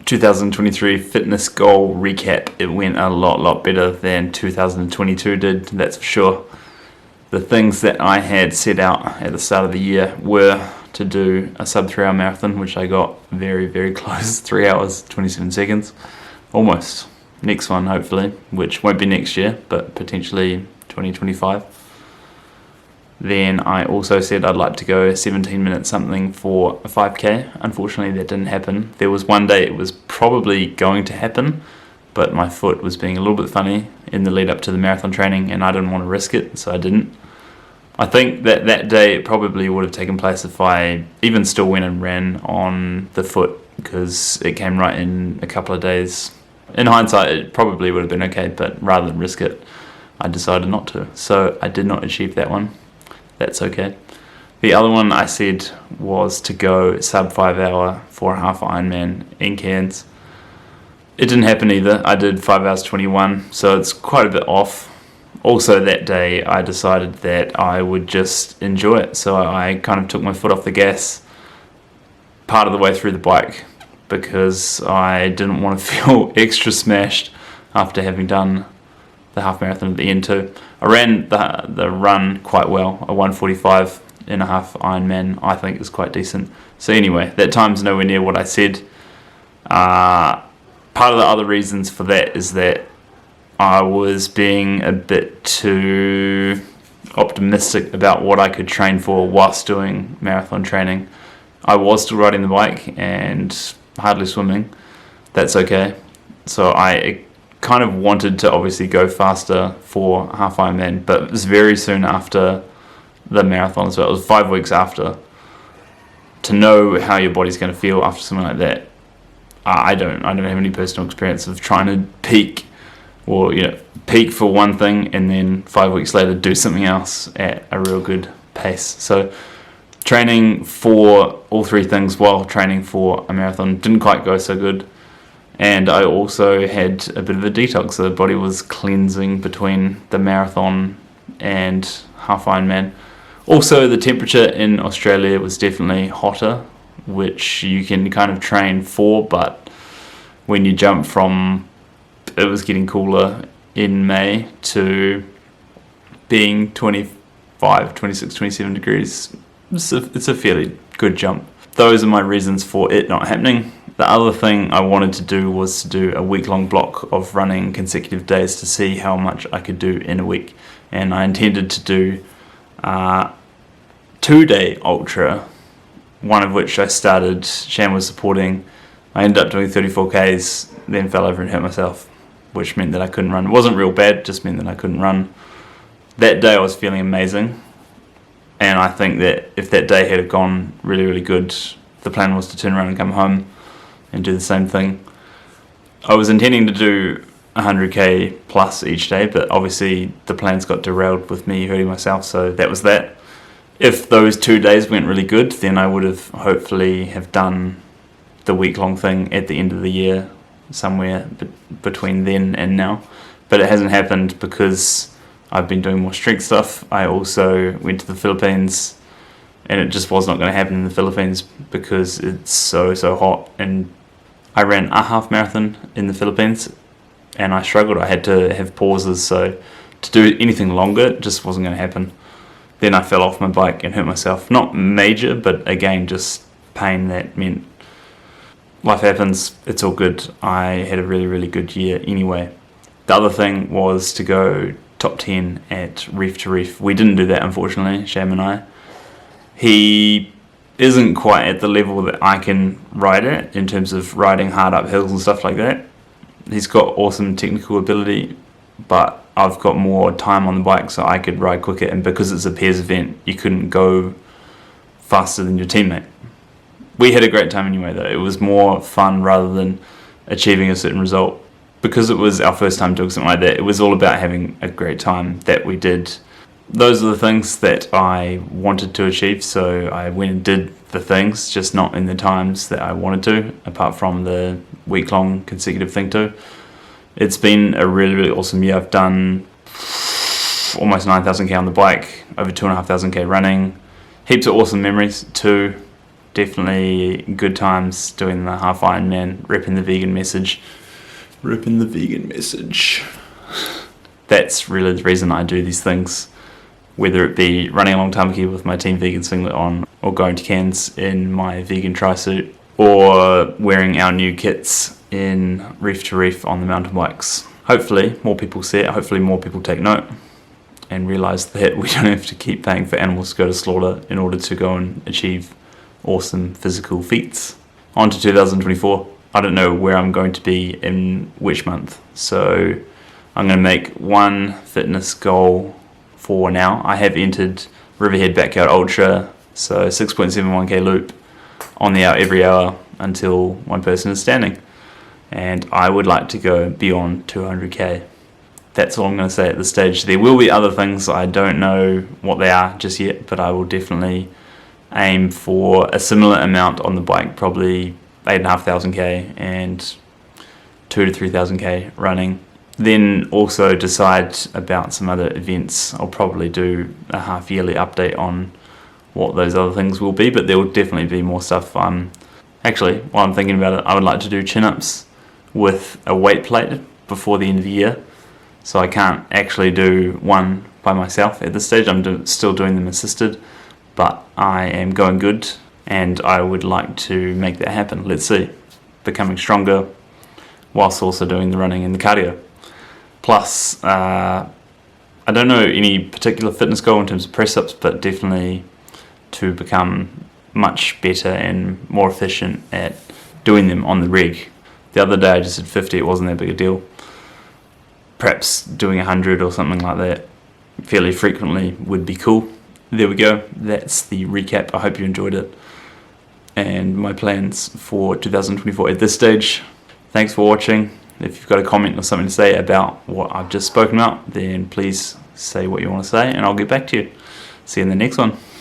2023 fitness goal recap. It went a lot better than 2022 did, that's for sure. The things that I had set out at the start of the year were to do a sub 3 hour marathon, which I got very close, 3 hours 27 seconds, almost. Next one hopefully, which won't be next year, but potentially 2025. Then I also said I'd like to go 17 minutes something for a 5k. Unfortunately that didn't happen. There was one day it was probably going to happen, but my foot was being a little bit funny in the lead up to the marathon training and I didn't want to risk it, so I didn't. I think that day it probably would have taken place if I even still went and ran on the foot, because it came right in a couple of days. In hindsight it probably would have been okay, but rather than risk it I decided not to. So I did not achieve that one. That's okay. The other one I said was to go sub 5 hour for a half Ironman in Cairns. It didn't happen either. I did 5 hours 21, so it's quite a bit off. Also that day I decided that I would just enjoy it, so I kind of took my foot off the gas part of the way through the bike because I didn't want to feel extra smashed after having done the half marathon at the end too. I ran the run quite well, a 1:45 and a half Ironman I think is quite decent. So anyway, that time's nowhere near what I said. Part of the other reasons for that is that I was being a bit too optimistic about what I could train for whilst doing marathon training. I was still riding the bike and hardly swimming. That's okay. So I kind of wanted to obviously go faster for half Ironman, but it was very soon after the marathon as well. It was 5 weeks after. To know how your body's going to feel after something like that, I don't have any personal experience of trying to peak, or peak for one thing and then 5 weeks later do something else at a real good pace. So training for all three things while training for a marathon didn't quite go so good. And I also had a bit of a detox, so the body was cleansing between the marathon and half Ironman. Also the temperature in Australia was definitely hotter, which you can kind of train for, but when you jump from it was getting cooler in May to being 25, 26, 27 degrees, it's a fairly good jump. Those are my reasons for it not happening. The other thing I wanted to do was to do a week-long block of running consecutive days to see how much I could do in a week. And I intended to do a 2-day ultra, one of which I started, Sham was supporting. I ended up doing 34 Ks, then fell over and hurt myself, which meant that I couldn't run. It wasn't real bad, just meant that I couldn't run. That day I was feeling amazing, and I think that if that day had gone really good, the plan was to turn around and come home and do the same thing. I was intending to do 100k plus each day, but obviously the plans got derailed with me hurting myself, so that was that. If those 2 days went really good, then I would have hopefully have done the week-long thing at the end of the year, somewhere between then and now. But it hasn't happened because I've been doing more strength stuff. I also went to the Philippines, and it just was not going to happen in the Philippines because it's so hot. And I ran a half marathon in the Philippines and I struggled. I had to have pauses, so to do anything longer it just wasn't going to happen. Then I fell off my bike and hurt myself. Not major, but again just pain that meant life happens, it's all good. I had a really good year anyway. The other thing was to go top 10 at Reef to Reef. We didn't do that, unfortunately, Sham and I. He isn't quite at the level that I can ride at in terms of riding hard up hills and stuff like that. He's got awesome technical ability, but I've got more time on the bike, so I could ride quicker, and because it's a pairs event, you couldn't go faster than your teammate. We had a great time anyway though. It was more fun rather than achieving a certain result. Because it was our first time doing something like that, it was all about having a great time that we did. Those are the things that I wanted to achieve, so I went and did the things, just not in the times that I wanted to, apart from the week-long consecutive thing too. It's been a really awesome year. I've done almost 9,000k on the bike, over 2,500k running, heaps of awesome memories too. definitely good times doing the half Ironman, repping the vegan message. Repping the vegan message. That's really the reason I do these things, whether it be running along Tamaki with my Team Vegan singlet on, or going to Cairns in my vegan tri-suit, or wearing our new kits in Reef to Reef on the mountain bikes. Hopefully more people see it, hopefully more people take note and realise that we don't have to keep paying for animals to go to slaughter in order to go and achieve awesome physical feats. On to 2024. I don't know where I'm going to be in which month, so I'm going to make one fitness goal for now. I have entered Riverhead Backyard Ultra, so 6.71k loop on the hour every hour until one person is standing, and I would like to go beyond 200k. That's all I'm going to say at this stage. There will be other things, I don't know what they are just yet, but I will definitely aim for a similar amount on the bike, probably 8,500k and 2 to 3,000k running. Then also decide about some other events. I'll probably do a half yearly update on what those other things will be, but there will definitely be more stuff. Actually, while I'm thinking about it, I would like to do chin-ups with a weight plate before the end of the year. So I can't actually do one by myself at this stage. I'm still doing them assisted, but I am going good and I would like to make that happen. Let's see. Becoming stronger whilst also doing the running and the cardio. Plus, I don't know any particular fitness goal in terms of press-ups, but definitely to become much better and more efficient at doing them on the reg. The other day I just did 50, it wasn't that big a deal. Perhaps doing 100 or something like that fairly frequently would be cool. There we go, that's the recap. I hope you enjoyed it and my plans for 2024 at this stage. Thanks for watching. If you've got a comment or something to say about what I've just spoken about, then please say what you want to say and I'll get back to you. See you in the next one.